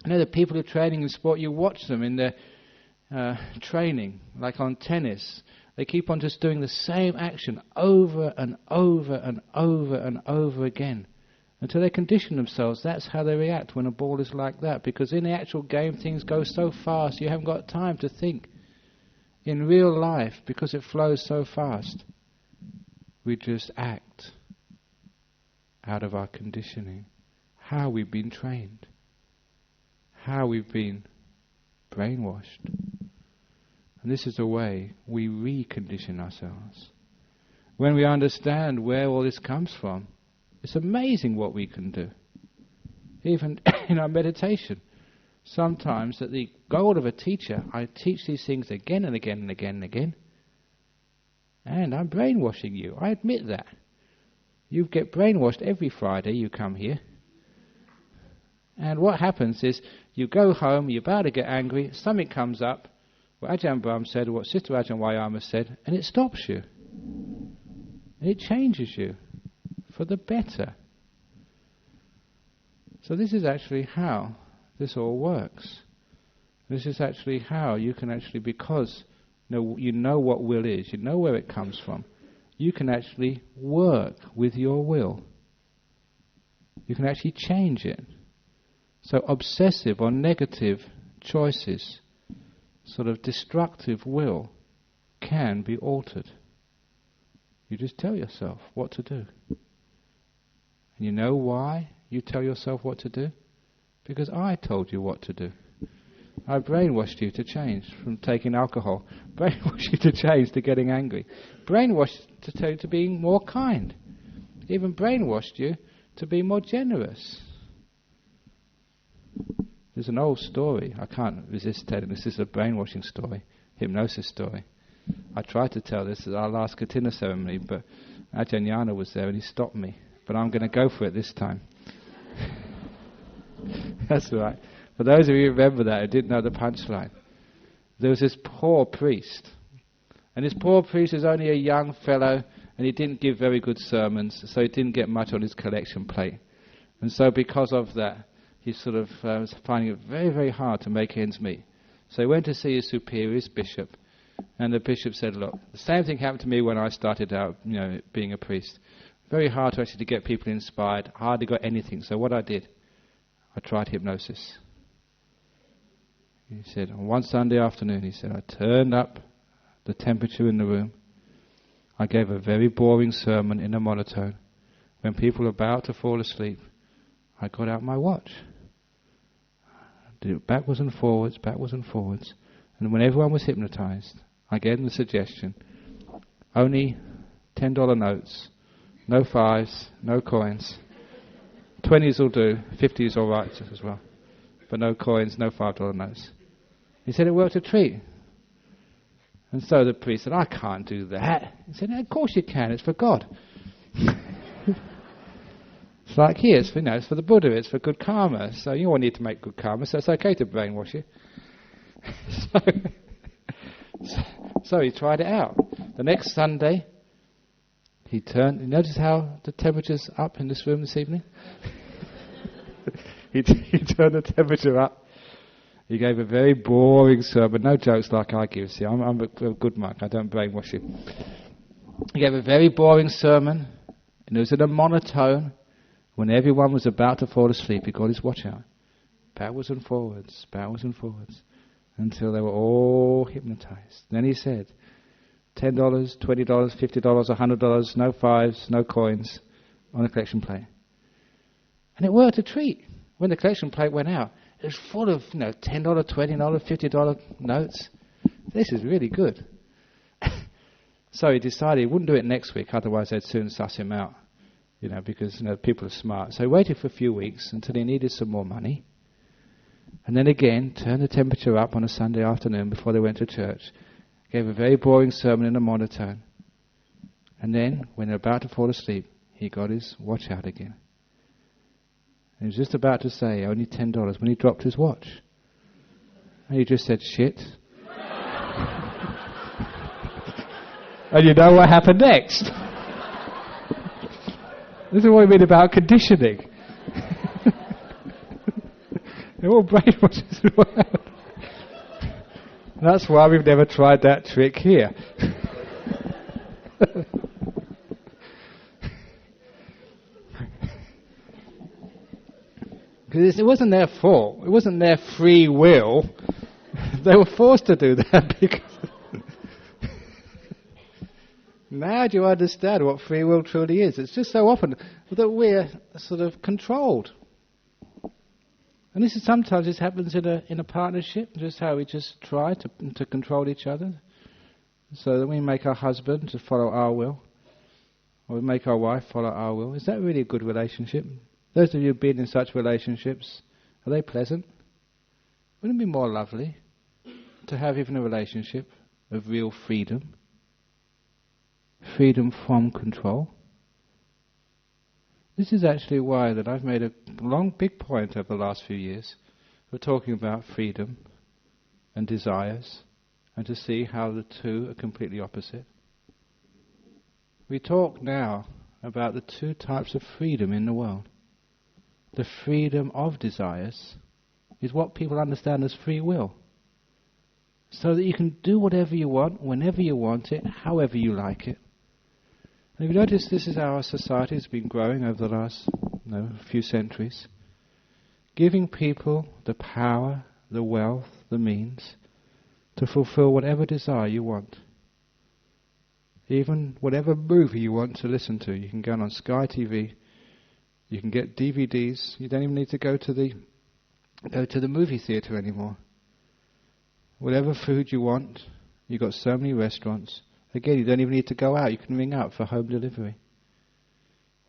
You know, the people who are training in sport, you watch them in their training, like on tennis. They keep on just doing the same action over and over and over and over again until they condition themselves. That's how they react when a ball is like that, because in the actual game things go so fast you haven't got time to think. In real life, because it flows so fast, we just act out of our conditioning, how we've been trained. how we've been brainwashed. And this is the way we recondition ourselves. When we understand where all this comes from, it's amazing what we can do. Even in our meditation, sometimes at the goal of a teacher, I teach these things again and again and again and again. And I'm brainwashing you. I admit that. You get brainwashed every Friday you come here. And what happens is you go home, you're about to get angry, something comes up, what Ajahn Brahm said, or what Sister Ajahn Wayama said, and it stops you. And it changes you for the better. So this is actually how this all works. This is actually how you can actually, because you know what will is, you know where it comes from, you can actually work with your will. You can actually change it. So obsessive or negative choices, sort of destructive will, can be altered. You just tell yourself what to do. And you know why you tell yourself what to do? Because I told you what to do. I brainwashed you to change from taking alcohol. Brainwashed you to change to getting angry. Brainwashed to being more kind. Even brainwashed you to be more generous. There's an old story, I can't resist telling this. This is a brainwashing story, hypnosis story. I tried to tell this at our last Katina ceremony, but Ajahn Yana was there and he stopped me. But I'm going to go for it this time. That's right. For those of you who remember that, who didn't know the punchline, there was this poor priest. And this poor priest was only a young fellow, and he didn't give very good sermons, so he didn't get much on his collection plate. And so because of that, he sort of was finding it very, very hard to make ends meet. So he went to see his superior, his bishop, and the bishop said, look, the same thing happened to me when I started out, being a priest. Very hard to actually get people inspired, hardly got anything. So what I did, I tried hypnosis. He said, on one Sunday afternoon, he said, I turned up the temperature in the room. I gave a very boring sermon in a monotone. When people were about to fall asleep, I got out my watch. I did it backwards and forwards, and when everyone was hypnotized, I gave them the suggestion, only $10 notes, no fives, no coins. 20s will do, 50s all right as well, but no coins, no $5 notes. He said it worked a treat. And so the priest said, I can't do that. He said, no, of course you can, it's for God. It's like here, it's for the Buddha, it's for good karma. So you all need to make good karma, so it's okay to brainwash you. So he tried it out. The next Sunday, he turned, you notice how the temperature's up in this room this evening? he turned the temperature up. He gave a very boring sermon, no jokes like I give. See, I'm a good monk, I don't brainwash you. He gave a very boring sermon, and it was in a monotone. When everyone was about to fall asleep, he got his watch out. Backwards and forwards, until they were all hypnotized. Then he said, $10, $20, $50, $100, no fives, no coins on the collection plate. And it worked a treat. When the collection plate went out, it was full of $10, $20, $50 notes. This is really good. So he decided he wouldn't do it next week, otherwise they'd soon suss him out. Because people are smart. So he waited for a few weeks until he needed some more money. And then again, turned the temperature up on a Sunday afternoon before they went to church. Gave a very boring sermon in a monotone. And then, when they were about to fall asleep, he got his watch out again. And he was just about to say, only $10, when he dropped his watch. And he just said, shit. And you know what happened next? This is what I mean about conditioning. They're all brainwashes. That's why we've never tried that trick here. Because it wasn't their fault. It wasn't their free will. They were forced to do that because... Now do you understand what free will truly is? It's just so often that we're sort of controlled. And sometimes this happens in a partnership, just how we just try to control each other, so that we make our husband to follow our will, or we make our wife follow our will. Is that really a good relationship? Those of you who've been in such relationships, are they pleasant? Wouldn't it be more lovely to have even a relationship of real freedom? Freedom from control. This is actually why that I've made a big point over the last few years of talking about freedom and desires, and to see how the two are completely opposite. We talk now about the two types of freedom in the world. The freedom of desires is what people understand as free will. So that you can do whatever you want, whenever you want it, however you like it. And if you notice, this is how our society has been growing over the last few centuries. Giving people the power, the wealth, the means to fulfill whatever desire you want. Even whatever movie you want to listen to. You can go on Sky TV, you can get DVDs, you don't even need to go to the movie theatre anymore. Whatever food you want, you've got so many restaurants. Again, you don't even need to go out, you can ring up for home delivery.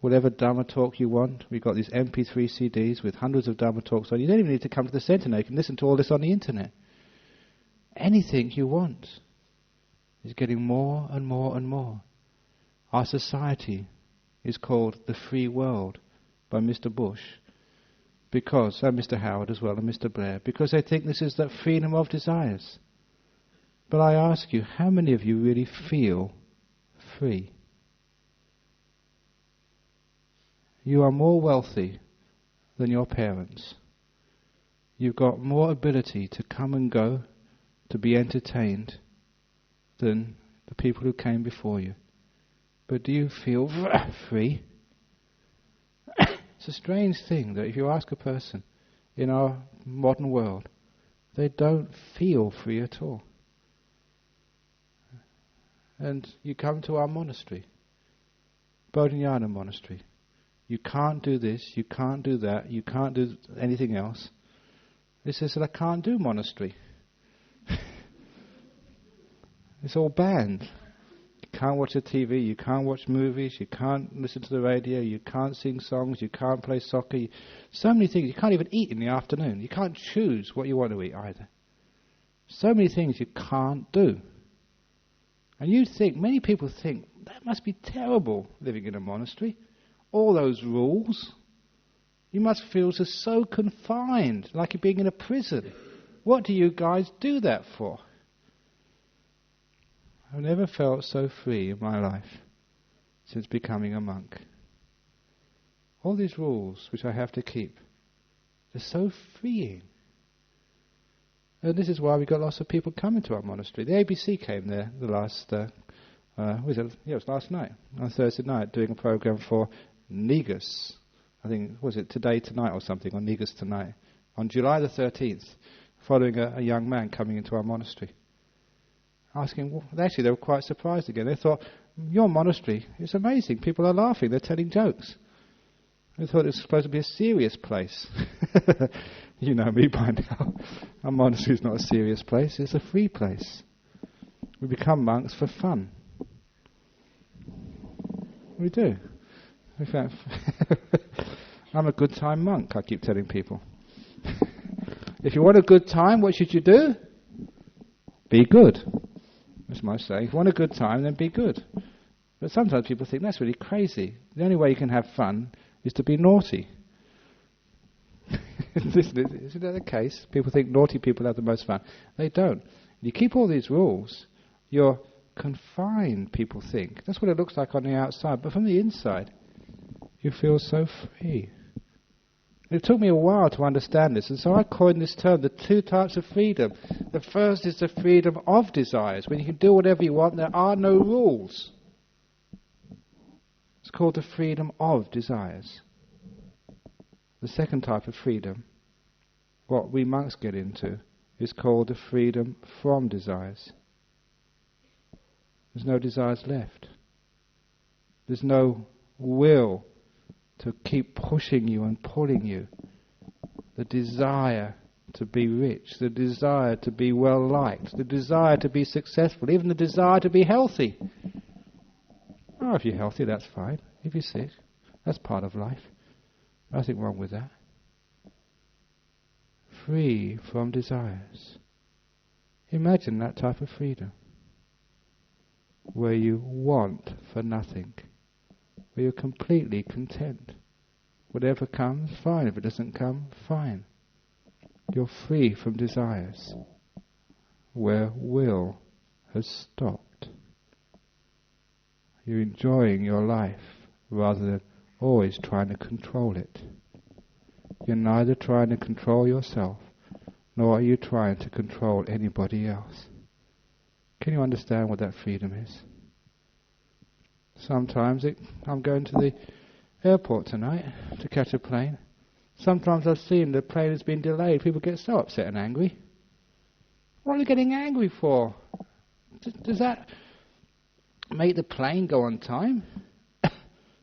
Whatever Dharma talk you want, we've got these MP3 CDs with hundreds of Dharma talks on. You don't even need to come to the centre now, you can listen to all this on the internet. Anything you want is getting more and more and more. Our society is called the free world by Mr. Bush, because, and Mr. Howard as well, and Mr. Blair, because they think this is the freedom of desires. But I ask you, how many of you really feel free? You are more wealthy than your parents. You've got more ability to come and go, to be entertained, than the people who came before you. But do you feel free? It's a strange thing that if you ask a person in our modern world, they don't feel free at all. And you come to our monastery, Bodhinyana monastery. You can't do this, you can't do that, you can't do anything else. This is a can't do monastery. It's all banned. You can't watch the TV, you can't watch movies, you can't listen to the radio, you can't sing songs, you can't play soccer. So many things. You can't even eat in the afternoon. You can't choose what you want to eat either. So many things you can't do. And many people think, that must be terrible living in a monastery. All those rules. You must feel so confined, like you're being in a prison. What do you guys do that for? I've never felt so free in my life since becoming a monk. All these rules which I have to keep, they're so freeing. And this is why we got lots of people coming to our monastery. The ABC came there the last, it was last night, on Thursday night, doing a program for Negus. I think, was it Today Tonight or something, on Negus Tonight, on July the 13th, following a young man coming into our monastery. Asking, actually they were quite surprised again. They thought, your monastery is amazing, people are laughing, they're telling jokes. They thought it was supposed to be a serious place. You know me by now. Our monastery is not a serious place, it's a free place. We become monks for fun. We do. In fact, I'm a good time monk, I keep telling people. If you want a good time, what should you do? Be good. That's my saying. If you want a good time, then be good. But sometimes people think that's really crazy. The only way you can have fun is to be naughty. Isn't that the case? People think naughty people have the most fun. They don't. You keep all these rules, you're confined, people think. That's what it looks like on the outside. But from the inside, you feel so free. It took me a while to understand this, and so I coined this term, the two types of freedom. The first is the freedom of desires, when you can do whatever you want, there are no rules. It's called the freedom of desires. The second type of freedom, what we monks get into, is called the freedom from desires. There's no desires left. There's no will to keep pushing you and pulling you. the desire to be rich, the desire to be well liked, the desire to be successful, even the desire to be healthy. Oh, if you're healthy, that's fine. If you're sick, that's part of life. Nothing wrong with that. Free from desires. Imagine that type of freedom, where you want for nothing, where you're completely content. Whatever comes, fine. If it doesn't come, fine. You're free from desires, where will has stopped. You're enjoying your life rather than always trying to control it. You're neither trying to control yourself, nor are you trying to control anybody else. Can you understand what that freedom is? Sometimes I'm going to the airport tonight to catch a plane. Sometimes I've seen the plane has been delayed. People get so upset and angry. What are you getting angry for? Does that make the plane go on time?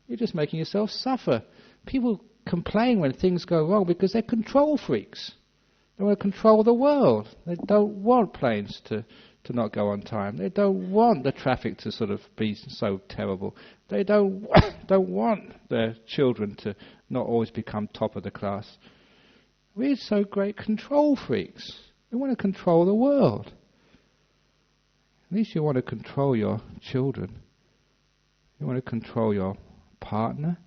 You're just making yourself suffer. People complain when things go wrong because they're control freaks. They want to control the world. They don't want planes to not go on time. They don't want the traffic to sort of be so terrible. They don't want their children to not always become top of the class. We're so great control freaks. We want to control the world. At least you want to control your children. You want to control your partner.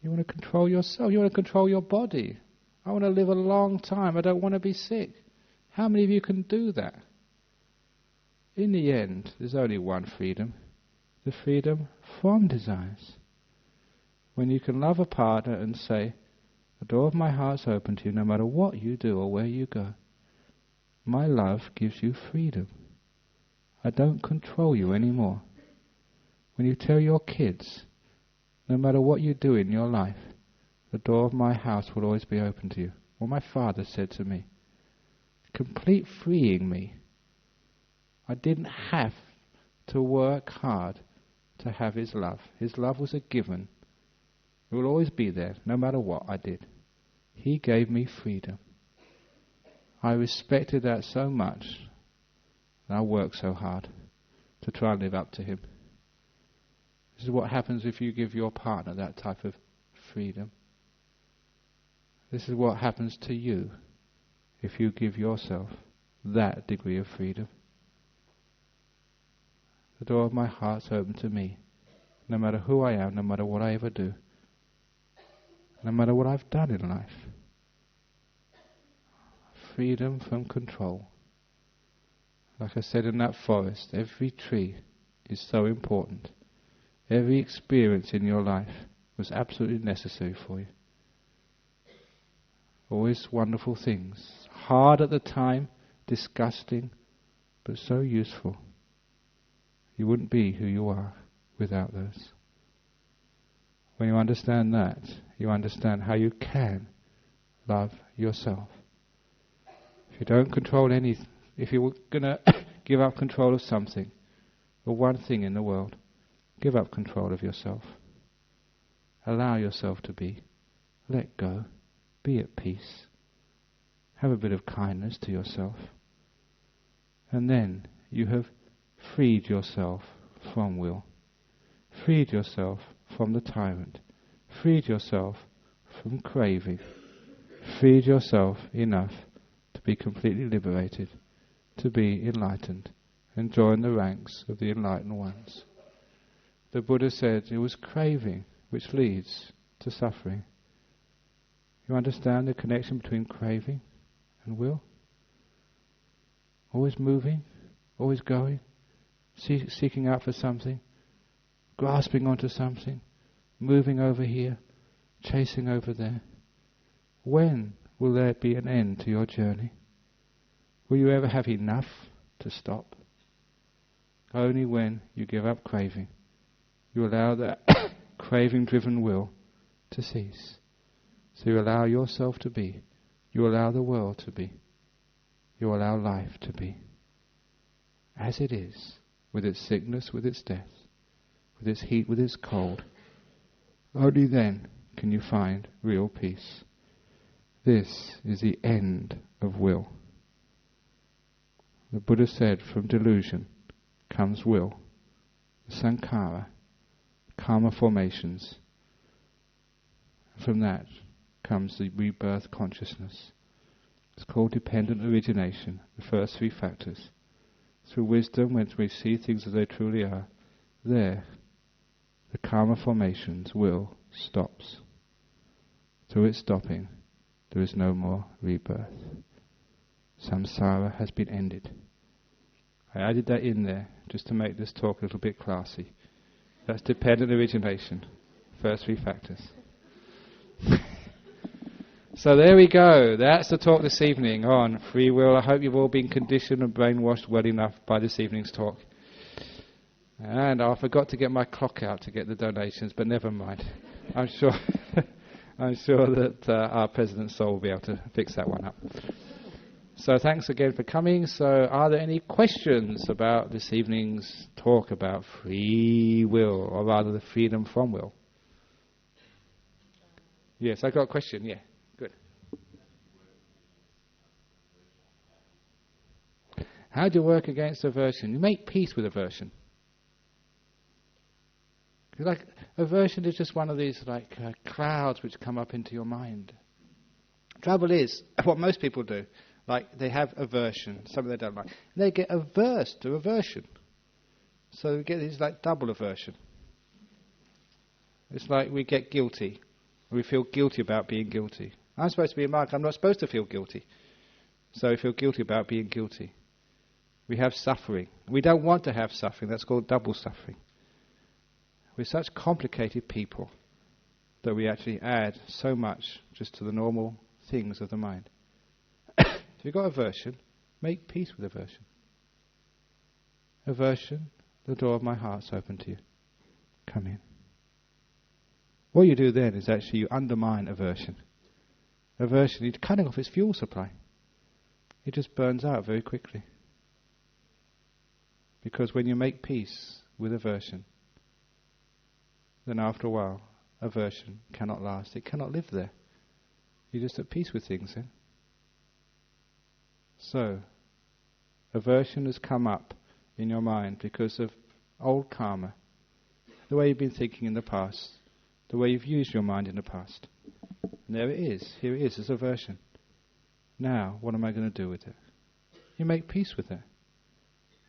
You want to control yourself. You want to control your body. I want to live a long time. I don't want to be sick. How many of you can do that? In the end, there's only one freedom. The freedom from desires. When you can love a partner and say, the door of my heart's open to you no matter what you do or where you go. My love gives you freedom. I don't control you anymore. When you tell your kids, no matter what you do in your life, the door of my house will always be open to you. What my father said to me, complete freeing me. I didn't have to work hard to have his love. His love was a given. It will always be there, no matter what I did. He gave me freedom. I respected that so much, and I worked so hard to try and live up to him. This is what happens if you give your partner that type of freedom. This is what happens to you if you give yourself that degree of freedom. The door of my heart's open to me, no matter who I am, no matter what I ever do, no matter what I've done in life. Freedom from control. Like I said in that forest, every tree is so important. Every experience in your life was absolutely necessary for you. Always wonderful things. Hard at the time, disgusting, but so useful. You wouldn't be who you are without those. When you understand that, you understand how you can love yourself. If you don't control anything, if you're going to give up control of something, or one thing in the world, give up control of yourself. Allow yourself to be. Let go. Be at peace. Have a bit of kindness to yourself. And then you have freed yourself from will. Freed yourself from the tyrant. Freed yourself from craving. Freed yourself enough to be completely liberated, to be enlightened, and join the ranks of the enlightened ones. The Buddha said it was craving which leads to suffering. You understand the connection between craving and will? Always moving, always going, seeking out for something, grasping onto something, moving over here, chasing over there. When will there be an end to your journey? Will you ever have enough to stop? Only when you give up craving. You allow that craving-driven will to cease. So you allow yourself to be. You allow the world to be. You allow life to be. As it is, with its sickness, with its death, with its heat, with its cold. Only then can you find real peace. This is the end of will. The Buddha said, from delusion comes will, sankhara, karma formations. From that comes the rebirth consciousness. It's called dependent origination, the first three factors. Through wisdom, when we see things as they truly are, there, the karma formations, will, stops. Through its stopping, there is no more rebirth. Samsara has been ended. I added that in there just to make this talk a little bit classy. That's dependent origination, first three factors. So there we go. That's the talk this evening on free will. I hope you've all been conditioned and brainwashed well enough by this evening's talk. And I forgot to get my clock out to get the donations, but never mind. I'm sure that our President Sol will be able to fix that one up. So thanks again for coming. So are there any questions about this evening's talk about free will, or rather the freedom from will? Yes, I got a question, yeah. Good. How do you work against aversion? You make peace with aversion. Like, aversion is just one of these clouds which come up into your mind. Trouble is, what most people do, like they have aversion, something they don't like, and they get averse to aversion. So we get this double aversion. It's like we get guilty. We feel guilty about being guilty. I'm supposed to be a monk, I'm not supposed to feel guilty. So we feel guilty about being guilty. We have suffering. We don't want to have suffering, that's called double suffering. We're such complicated people that we actually add so much just to the normal things of the mind. If you've got aversion, make peace with aversion. Aversion, the door of my heart's open to you. Come in. What you do then is actually you undermine aversion. Aversion, you're cutting off its fuel supply. It just burns out very quickly. Because when you make peace with aversion, then after a while, aversion cannot last. It cannot live there. You're just at peace with things then. So, aversion has come up in your mind because of old karma, the way you've been thinking in the past, the way you've used your mind in the past. And there it is. Here it is, as aversion. Now, what am I going to do with it? You make peace with it.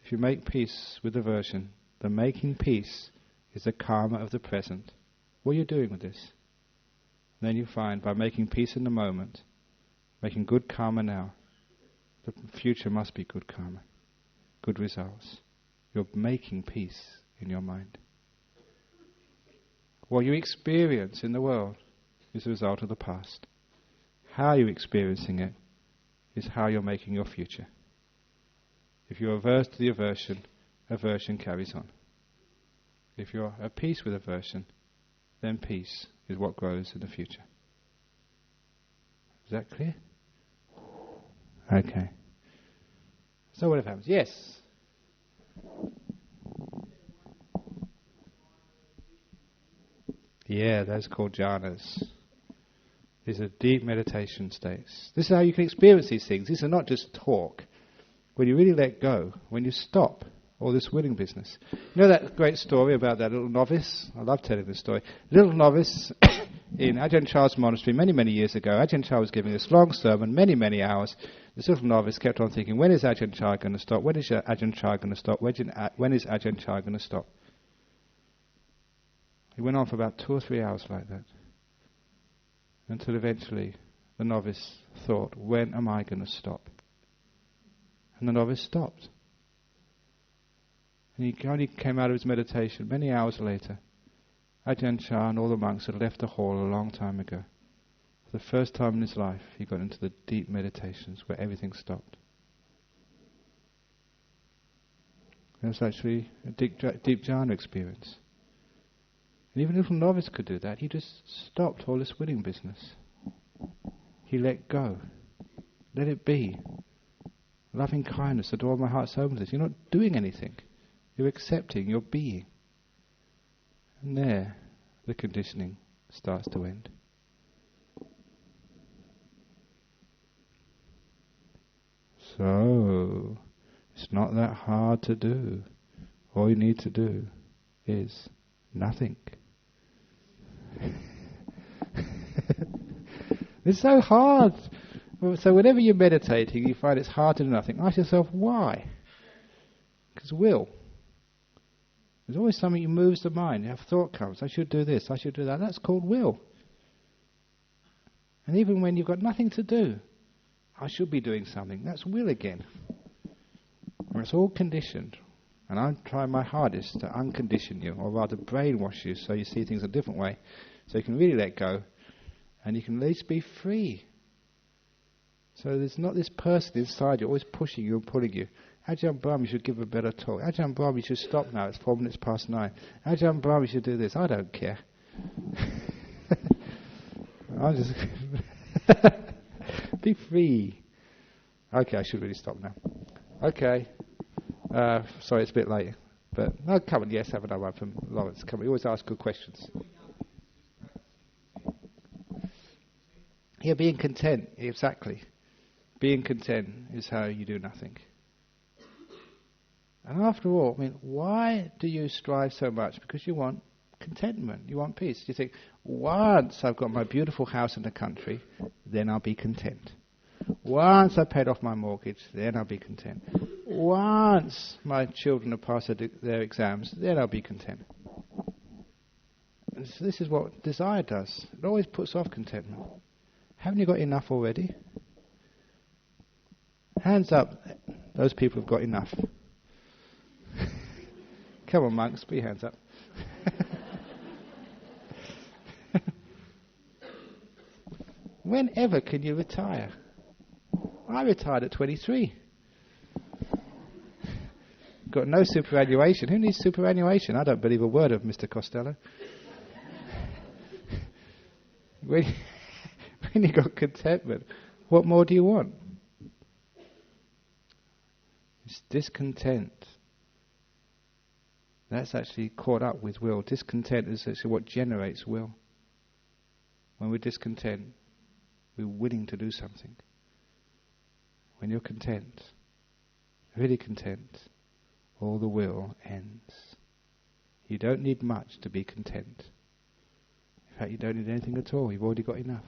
If you make peace with aversion, the making peace is the karma of the present. What are you doing with this? And then you find, by making peace in the moment, making good karma now, the future must be good karma, good results. You're making peace in your mind. What you experience in the world is a result of the past. How you're experiencing it is how you're making your future. If you're averse to the aversion, aversion carries on. If you're at peace with aversion, then peace is what grows in the future. Is that clear? Okay. So what happens? Yes. Yeah, that's called jhanas. These are deep meditation states. This is how you can experience these things. These are not just talk. When you really let go, when you stop all this willing business. You know that great story about that little novice? I love telling this story. Little novice in Ajahn Chah's monastery many, many years ago. Ajahn Chah was giving this long sermon, many, many hours. This little novice kept on thinking, when is Ajahn Chah going to stop? When is Ajahn Chah going to stop? When is Ajahn Chah going to stop? He went on for about 2 or 3 hours like that. Until eventually the novice thought, when am I going to stop? And the novice stopped. And he only came out of his meditation many hours later. Ajahn Chah and all the monks had left the hall a long time ago. For the first time in his life, he got into the deep meditations where everything stopped. It was actually a deep jhana experience. And even a little novice could do that. He just stopped all this willing business. He let go. Let it be. Loving kindness, the door of my heart's open to this. You're not doing anything. You're accepting, you're being. And there, the conditioning starts to end. So, it's not that hard to do. All you need to do is nothing. It's so hard. So whenever you're meditating, you find it's hard to do nothing. Ask yourself, why? Because will. There's always something that moves the mind. You have thought comes, I should do this, I should do that. That's called will. And even when you've got nothing to do, I should be doing something. That's will again. Where it's all conditioned. And I'm trying my hardest to uncondition you, or rather brainwash you so you see things a different way. So you can really let go, and you can at least be free. So there's not this person inside you always pushing you and pulling you. Ajahn Brahm, you should give a better talk. Ajahn Brahm, you should stop now, it's 4 minutes past 9. Ajahn Brahm, you should do this. I don't care. I'll just be free. Okay, I should really stop now. Okay. Sorry, it's a bit late. But, no, come on, yes, have another one from Lawrence. Come on, you always ask good questions. Yeah, being content, exactly. Being content is how you do nothing. And after all, I mean, why do you strive so much? Because you want contentment, you want peace. You think, once I've got my beautiful house in the country, then I'll be content. Once I've paid off my mortgage, then I'll be content. Once my children have passed their exams, then I'll be content. And so this is what desire does. It always puts off contentment. Haven't you got enough already? Hands up, those people who've got enough. Come on, monks, put your hands up. Whenever can you retire? I retired at 23. Got no superannuation. Who needs superannuation? I don't believe a word of Mr. Costello. When you got contentment, what more do you want? It's discontent. That's actually caught up with will. Discontent is actually what generates will. When we're discontent, we're willing to do something. When you're content, really content, all the will ends. You don't need much to be content. In fact, you don't need anything at all. You've already got enough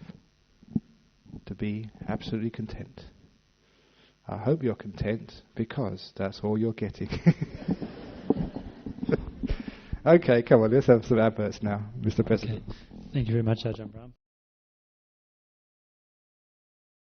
to be absolutely content. I hope you're content, because that's all you're getting. Okay, come on, let's have some adverts now, Mr. President.
Okay. Thank you very much, Ajahn Brahm.